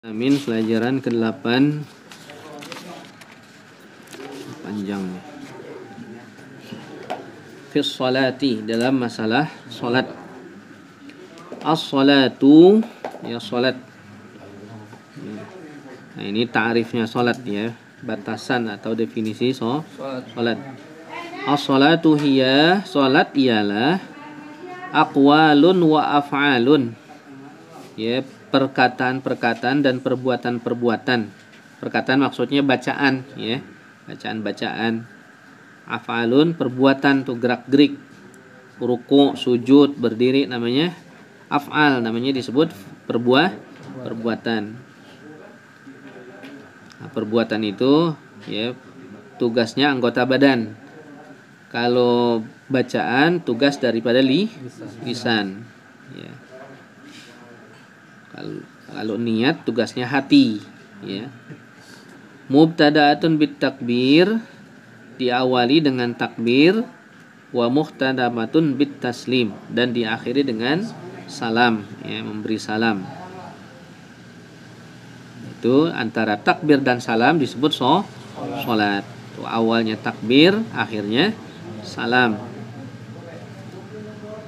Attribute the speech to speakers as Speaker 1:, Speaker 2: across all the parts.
Speaker 1: Amin, pelajaran ke-8 panjang nih. Fis salati, dalam masalah salat. As-salatu, ya salat. Nah, ini ta'rifnya salat ya, batasan atau definisi salat. As-salatu hiya, salat ialah aqwalun wa af'alun. Ya, perkataan-perkataan dan perbuatan-perbuatan. Perkataan maksudnya bacaan ya, bacaan-bacaan. Af'alun perbuatan tuh, gerak-gerik, ruku, sujud, berdiri, namanya af'al, namanya disebut perbuatan. Nah, perbuatan itu ya tugasnya anggota badan. Kalau bacaan tugas daripada lisan ya. Kalau niat tugasnya hati ya. Mubtada'atun bit takbir, diawali dengan takbir, wa muhtadamatun bit taslim, dan diakhiri dengan salam ya, memberi salam. Itu antara takbir dan salam disebut salat. Itu awalnya takbir, akhirnya salam.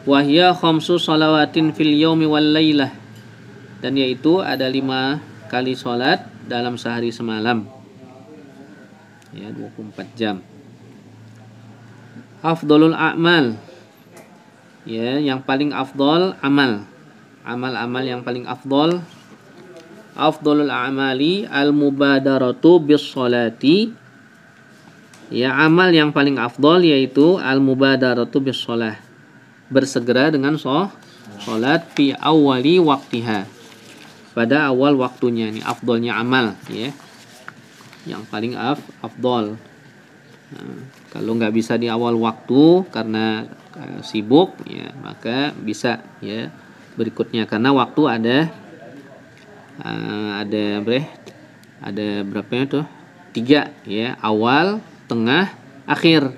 Speaker 1: Wa hiya khamsu salawatin fil yaumi wal lailah, dan yaitu ada 5 kali sholat dalam sehari semalam ya, 24 jam. Afdolul a'mal ya, yang paling afdol amal yang paling afdol. Afdolul a'mali al-mubadaratu bis sholati ya, amal yang paling afdol yaitu al-mubadaratu bis sholah, bersegera dengan sholat fi awali waktiha, pada awal waktunya. Ini afdolnya amal ya, yang paling afdol. Nah, kalau nggak bisa di awal waktu karena sibuk ya, maka bisa ya berikutnya, karena waktu ada berapa itu? 3 ya, awal, tengah, akhir.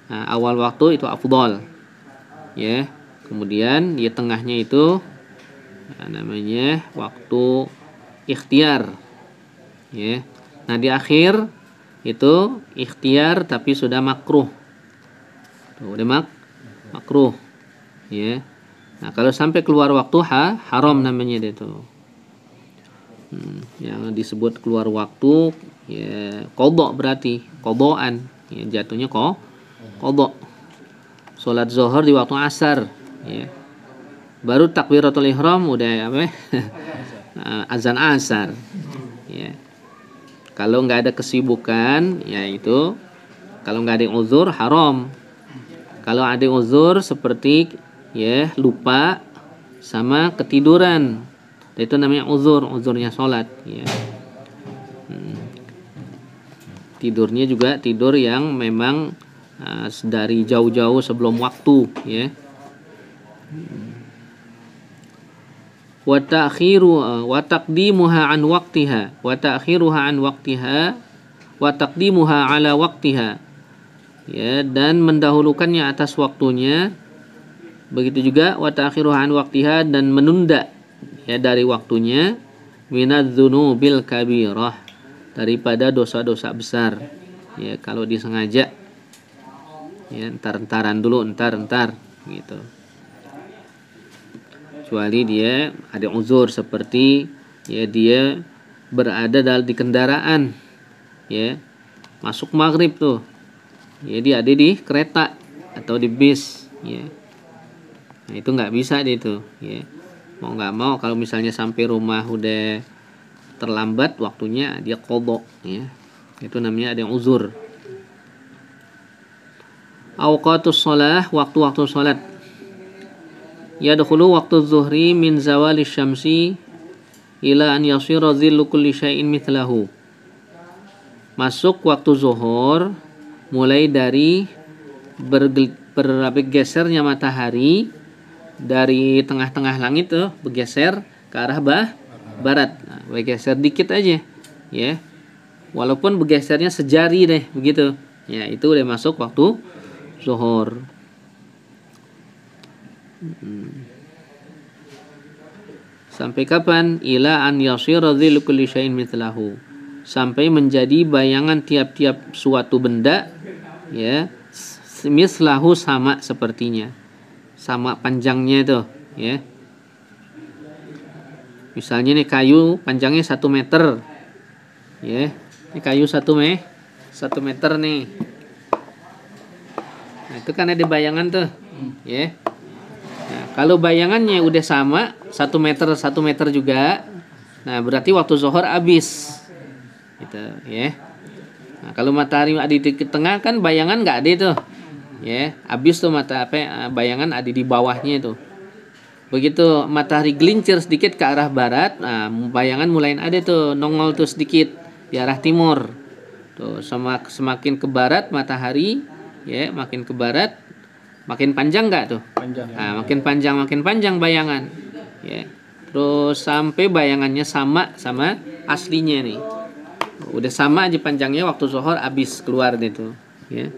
Speaker 1: Nah, awal waktu itu afdol ya, kemudian di tengahnya itu namanya waktu ikhtiar ya. Nah, di akhir itu ikhtiar tapi sudah makruh. Tuh, udah makruh ya. Nah, kalau sampai keluar waktu haram namanya dia tuh. Yang disebut keluar waktu ya qadha, berarti qadhaan ya, jatuhnya qadha. Salat zuhur di waktu asar ya, baru takbiratul ihram udah apa azan asar ya. Kalau nggak ada kesibukan ya, itu kalau nggak ada uzur haram. Kalau ada uzur seperti ya lupa sama ketiduran, itu namanya uzurnya sholat ya. Tidurnya juga tidur yang memang dari jauh-jauh sebelum waktu ya. Wa ta'khiru wa taqdimuha an waqtiha, wa ta'khiruha an waqtiha, wa taqdimuha ala waqtiha ya, dan mendahulukannya atas waktunya. Begitu juga wa ta'khiruha an waqtiha, dan menunda ya dari waktunya. Minadz-dzunubil kabirah, daripada dosa-dosa besar ya, kalau disengaja ya, entar-entaran dulu, entar gitu. Kecuali dia ada uzur seperti ya dia berada di kendaraan ya, masuk maghrib tuh ya, dia ada di kereta atau di bis ya. Nah, itu nggak bisa dia itu ya, mau nggak mau kalau misalnya sampai rumah udah terlambat waktunya, dia qadha ya, itu namanya ada yang uzur. Awqatus shalah, waktu-waktu salat. Yadkhulu waktu zuhri min zawali syamsi ila an yasira dhillu kulli syai'in mithlahu. Masuk waktu zuhur mulai dari bergesernya matahari dari tengah-tengah langit tuh, bergeser ke arah barat. Nah, bergeser dikit aja ya, walaupun bergesernya sejari deh begitu ya, itu udah masuk waktu zuhur. Sampai kapan? Ila an yasira dhillu kulli syai'in mithlahu. Sampai menjadi bayangan tiap-tiap suatu benda, ya, mislahu, sama sepertinya, sama panjangnya itu, ya. Misalnya nih kayu panjangnya 1 meter, ya. Ini kayu 1 meter nih. Nah, itu kan ada bayangan tuh, ya. Nah, kalau bayangannya udah sama 1 meter juga, nah berarti waktu zuhur habis, gitu, ya. Nah, kalau matahari ada di tengah kan bayangan nggak ada tuh, ya, habis tuh bayangan ada di bawahnya itu. Begitu matahari gelincir sedikit ke arah barat, nah bayangan mulai ada tuh, nongol tuh sedikit di arah timur. Tuh semakin ke barat matahari, ya, makin ke barat makin panjang nggak tuh?
Speaker 2: Panjang.
Speaker 1: Nah, makin panjang bayangan, ya. Terus sampai bayangannya sama aslinya nih. Udah sama aja panjangnya waktu zuhur habis keluar gitu, ya.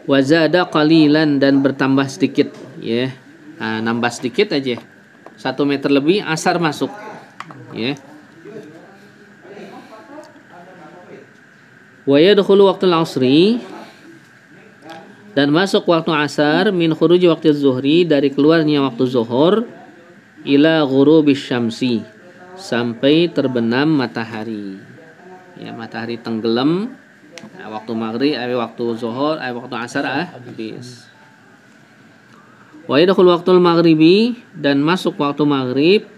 Speaker 1: Wazada qalilan, dan bertambah sedikit, ya. Nah, nambah sedikit aja 1 meter lebih, asar masuk, ya. Wa yadkhulu waqtul asri, dan masuk waktu asar, min khuruji waktu zuhri, dari keluarnya waktu zuhur, ila ghurubis syamsi, sampai terbenam matahari, ya, matahari tenggelam. Nah, waktu maghrib, waktu zuhur, waktu asar habis. Wa yadkhul waqtul maghribi, dan masuk waktu maghrib,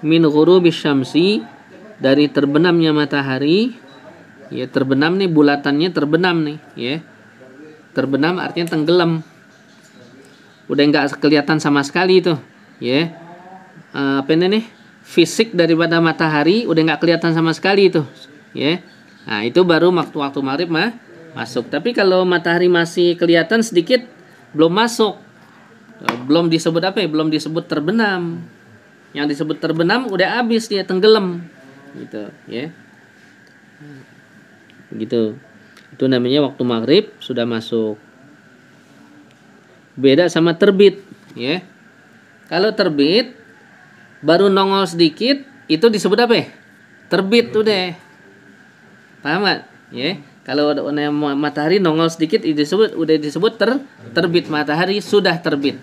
Speaker 1: min ghurubis syamsi, dari terbenamnya matahari, ya, terbenam nih, bulatannya terbenam nih, ya. Terbenam artinya tenggelam, udah nggak kelihatan sama sekali itu, ya. Apa ini nih, fisik daripada matahari udah nggak kelihatan sama sekali itu, ya. Nah, itu baru waktu maghrib masuk. Tapi kalau matahari masih kelihatan sedikit, belum masuk, belum disebut apa ya, belum disebut terbenam. Yang disebut terbenam udah habis, dia tenggelam, gitu, ya. Gitu. Itu namanya waktu maghrib sudah masuk. Beda sama terbit, ya. Kalau terbit baru nongol sedikit, itu disebut apa ya? Terbit udah. Paham gak? Ya. Kalau matahari nongol sedikit, itu udah disebut terbit, matahari sudah terbit.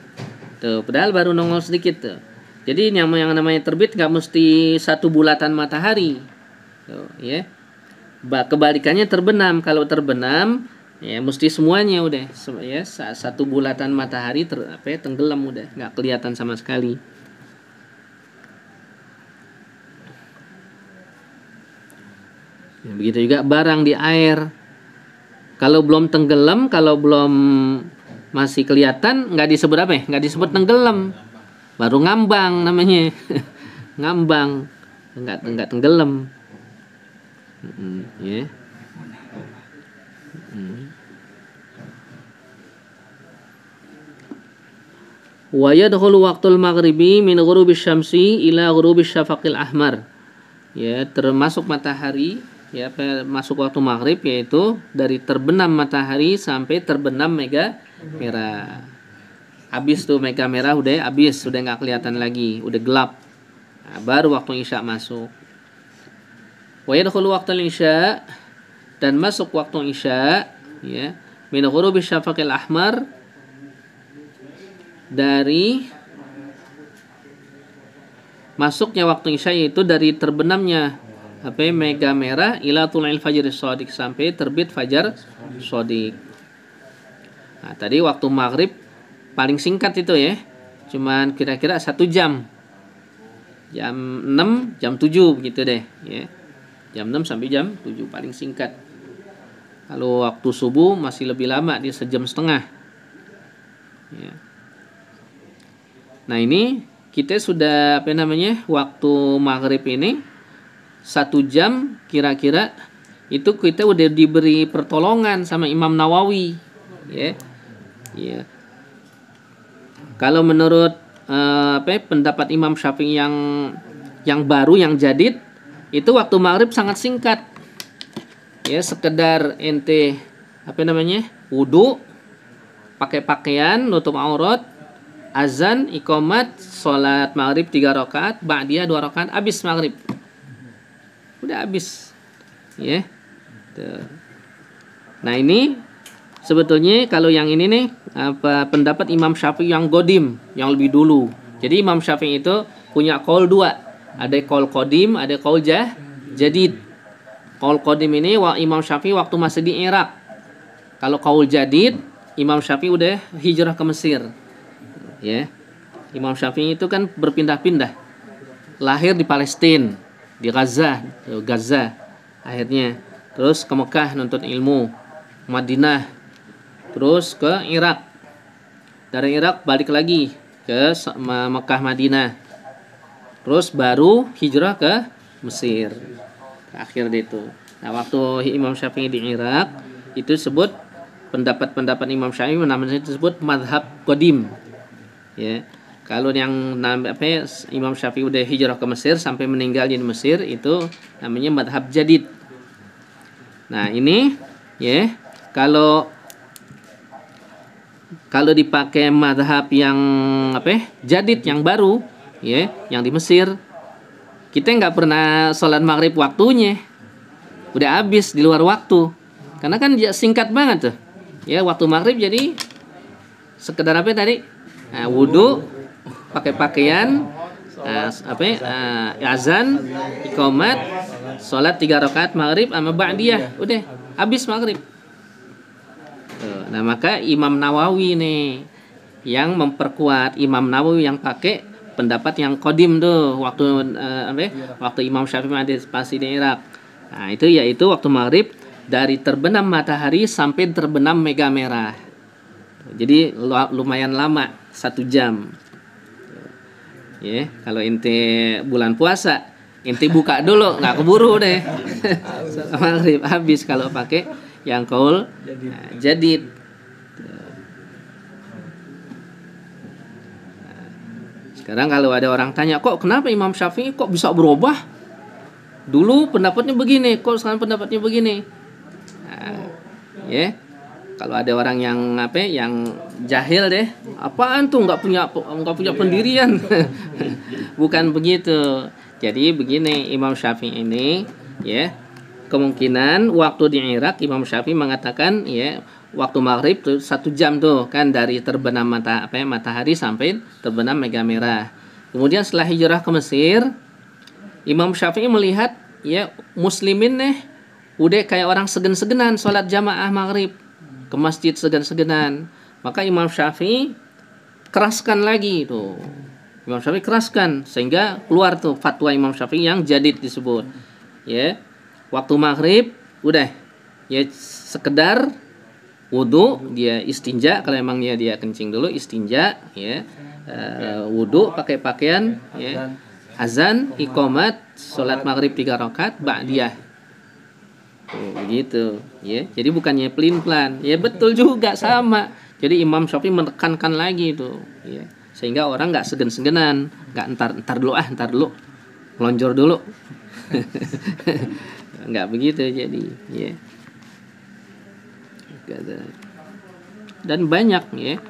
Speaker 1: Tuh, padahal baru nongol sedikit tuh. Jadi yang namanya terbit nggak mesti satu bulatan matahari. Tuh, ya. Kebalikannya terbenam. Kalau terbenam, ya mesti semuanya udah, ya, satu bulatan matahari tenggelam udah, nggak kelihatan sama sekali. Ya, begitu juga barang di air. Kalau belum tenggelam, kalau belum masih kelihatan, nggak disebut apa ya? Nggak disebut tenggelam, baru ngambang namanya. Ngambang, nggak tenggelam. Ya. Wa yadkhulu waqtul maghribi min ghurubis syamsi ila ghurubis syafaqil ahmar. Ya, termasuk matahari, ya, masuk waktu maghrib, yaitu dari terbenam matahari sampai terbenam mega merah. Habis tuh mega merah, udah habis, udah nggak kelihatan lagi, udah gelap. Nah, baru waktu isya masuk. Wa yadkhulu waqtul isya, dan masuk waktu isya, ya, min ghurubis syafaqil ahmar, dari masuknya waktu isya, yaitu dari terbenamnya mega merah, ila tul'il fajr shadiq, sampai terbit fajar shadiq. Nah, tadi waktu maghrib paling singkat itu, ya, cuman kira-kira 1 jam, jam 6, jam 7 gitu deh, ya. Jam 6 sampai jam 7 paling singkat. Kalau waktu subuh masih lebih lama, dia 1,5 jam, ya. Nah, ini kita sudah waktu maghrib ini 1 jam kira-kira, itu kita udah diberi pertolongan sama Imam Nawawi, ya. Ya. Kalau menurut pendapat Imam Syafi'i yang baru, yang jadid, itu waktu maghrib sangat singkat, ya, sekedar ente wudu, pakai pakaian nutup aurat, azan, iqamat, sholat maghrib 3 rakaat, ba'diyah 2 rakaat, habis maghrib. Udah habis. Ya. Tuh. Nah, ini sebetulnya kalau yang ini nih pendapat Imam Syafi'i yang godim, yang lebih dulu. Jadi Imam Syafi'i itu punya qaul 2. Ada qaul qadim, ada qaul jadid. Qaul qadim ini Imam Syafi'i waktu masih di Irak. Kalau qaul jadid, Imam Syafi'i udah hijrah ke Mesir. Ya. Imam Syafi'i itu kan berpindah-pindah. Lahir di Palestina, di Gaza akhirnya. Terus ke Mekah nuntut ilmu, Madinah, terus ke Irak. Dari Irak balik lagi ke Mekah, Madinah. Terus baru hijrah ke Mesir. Akhir itu. Nah, waktu Imam Syafi'i di Irak itu sebut pendapat Imam Syafi'i namanya disebut madhab qadim. Ya. Kalau yang Imam Syafi'i udah hijrah ke Mesir sampai meninggal di Mesir itu namanya madhab jadid. Nah, ini ya, kalau dipakai madhab yang jadid yang baru ya, yang di Mesir, kita nggak pernah sholat maghrib waktunya, udah habis di luar waktu, karena kan singkat banget tuh ya, waktu maghrib. Jadi sekedar tadi wudhu, pakai pakaian, azan, iqamat, sholat 3 rakaat maghrib sama ba'diyah, udah habis maghrib. Nah, maka Imam Nawawi nih yang memperkuat, Imam Nawawi yang pakai pendapat yang qadim tuh waktu Imam Syafi'i masih di Irak. Nah, itu yaitu waktu maghrib dari terbenam matahari sampai terbenam mega merah. Jadi lumayan lama, 1 jam. Ya, kalau inti bulan puasa, inti buka dulu, nggak keburu deh. Maghrib habis kalau pakai yang qaul jadid. Sekarang kalau ada orang tanya, kok kenapa Imam Syafi'i kok bisa berubah? Dulu pendapatnya begini, kok sekarang pendapatnya begini. Nah, ya. Kalau ada orang yang yang jahil deh, apaan tuh nggak punya pendirian. Bukan begitu. Jadi begini, Imam Syafi'i ini ya, kemungkinan waktu di Irak Imam Syafi'i mengatakan ya, waktu maghrib tuh 1 jam tuh kan, dari terbenam matahari sampai terbenam mega merah. Kemudian setelah hijrah ke Mesir, Imam Syafi'i melihat ya, muslimin nih udah kayak orang segen-segenan sholat jamaah maghrib, ke masjid segan-seganan. Maka Imam Syafi'i keraskan lagi tuh. Imam Syafi'i keraskan sehingga keluar tuh fatwa Imam Syafi'i yang jadid disebut. Ya. Waktu maghrib udah ya, sekedar wudu, dia istinja kalau emang dia kencing dulu, istinja ya. Wudu, pakai pakaian ya. Azan, iqamat, salat maghrib 3 rakaat, ba'diyah. Begitu ya. Jadi bukannya pelin-pelan ya, betul juga sama. Jadi Imam Syafi'i menekankan lagi itu ya, sehingga orang nggak segen-segenan, nggak entar dulu melonjor dulu. Nggak begitu jadi ya. Dan banyak ya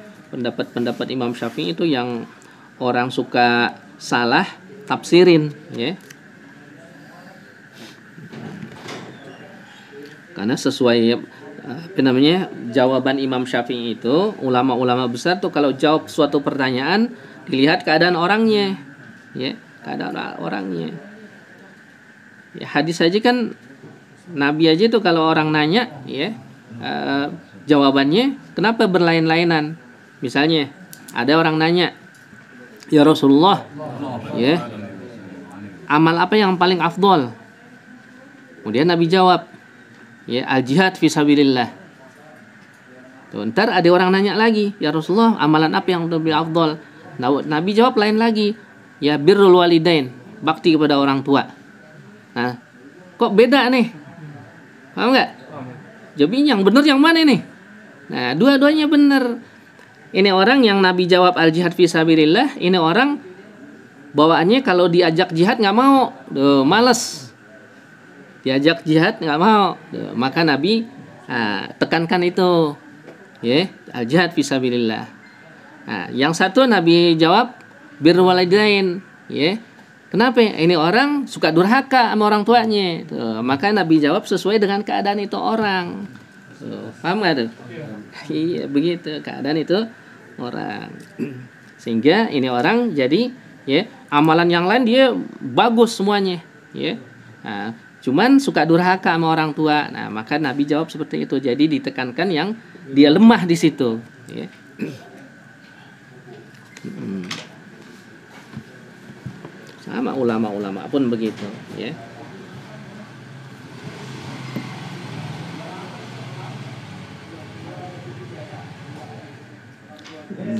Speaker 1: pendapat Imam Syafi'i itu yang orang suka salah tafsirin ya. Karena sesuai jawaban Imam Syafi'i itu, ulama-ulama besar tuh kalau jawab suatu pertanyaan dilihat keadaan orangnya, ya, keadaan orangnya. Ya, hadis aja kan, Nabi aja tuh kalau orang nanya, ya, jawabannya kenapa berlain-lainan? Misalnya ada orang nanya, ya Rasulullah, ya, amal apa yang paling afdol? Kemudian Nabi jawab, ya, al-jihad fisabilillah. Tuh, ntar ada orang nanya lagi, ya Rasulullah, amalan apa yang lebih afdol? Nabi jawab lain lagi, ya birrul walidain, bakti kepada orang tua. Nah, kok beda nih? Paham nggak? Jadi yang benar yang mana nih? Nah, dua-duanya benar. Ini orang yang Nabi jawab al-jihad fisabilillah, ini orang bawaannya kalau diajak jihad nggak mau, males. Diajak jihad nggak mau, maka Nabi tekankan itu, ya, al-jihad fisabilillah. Nah, yang satu Nabi jawab birrul walidain, ya. Kenapa? Ini orang suka durhaka sama orang tuanya. Tuh, maka Nabi jawab sesuai dengan keadaan itu orang. Tuh, paham nggak tuh? Iya, begitu keadaan itu orang. Sehingga ini orang jadi, ya, amalan yang lain dia bagus semuanya, ya. Nah, cuman suka durhaka sama orang tua. Nah, maka Nabi jawab seperti itu. Jadi ditekankan yang dia lemah di situ, ya. Sama ulama-ulama pun begitu, ya.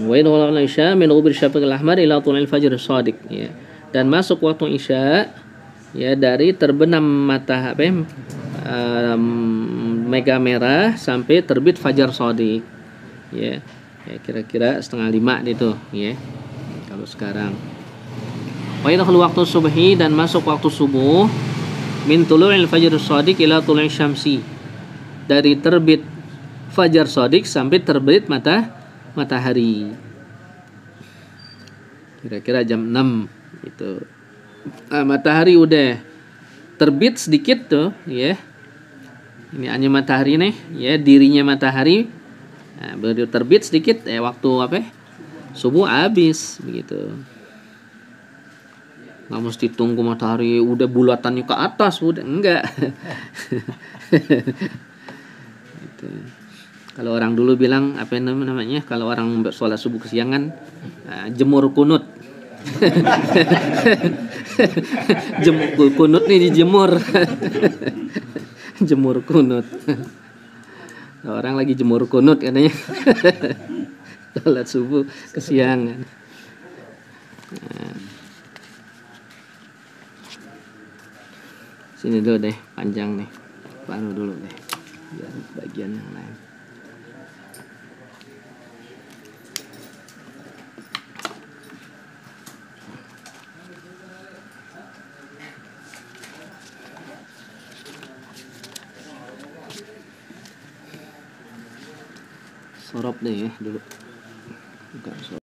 Speaker 1: Wa idhul isya min ghubir syafaqil ahmar ila tulil fajr shadiq, ya. Dan masuk waktu isya, ya, dari terbenam matahari mega merah sampai terbit fajar shadiq, ya. Ya, kira-kira 4:30 itu, ya. Kalau sekarang. Wa idhul waktu subhi, dan masuk waktu subuh min tulu'il fajr shadiq ila tulu'i syamsi, dari terbit fajar shadiq sampai terbit matahari. Kira-kira jam 6 itu. Nah, matahari udah terbit sedikit tuh, ya. Ini hanya matahari nih, ya, dirinya matahari. Nah, baru terbit sedikit, waktu apa? Subuh habis begitu. Nggak mesti tunggu matahari udah bulatannya ke atas, udah enggak. Gitu. Kalau orang dulu bilang apa namanya? Kalau orang sholat subuh kesiangan, jemur kunut. Kunut nih dijemur. Jemur kunut. Orang lagi jemur kunut katanya. Sholat subuh kesiangan. Sini dulu deh, panjang nih. Baru dulu deh. Biar bagian yang lain. Sorop deh ya dulu. Bukan sorop.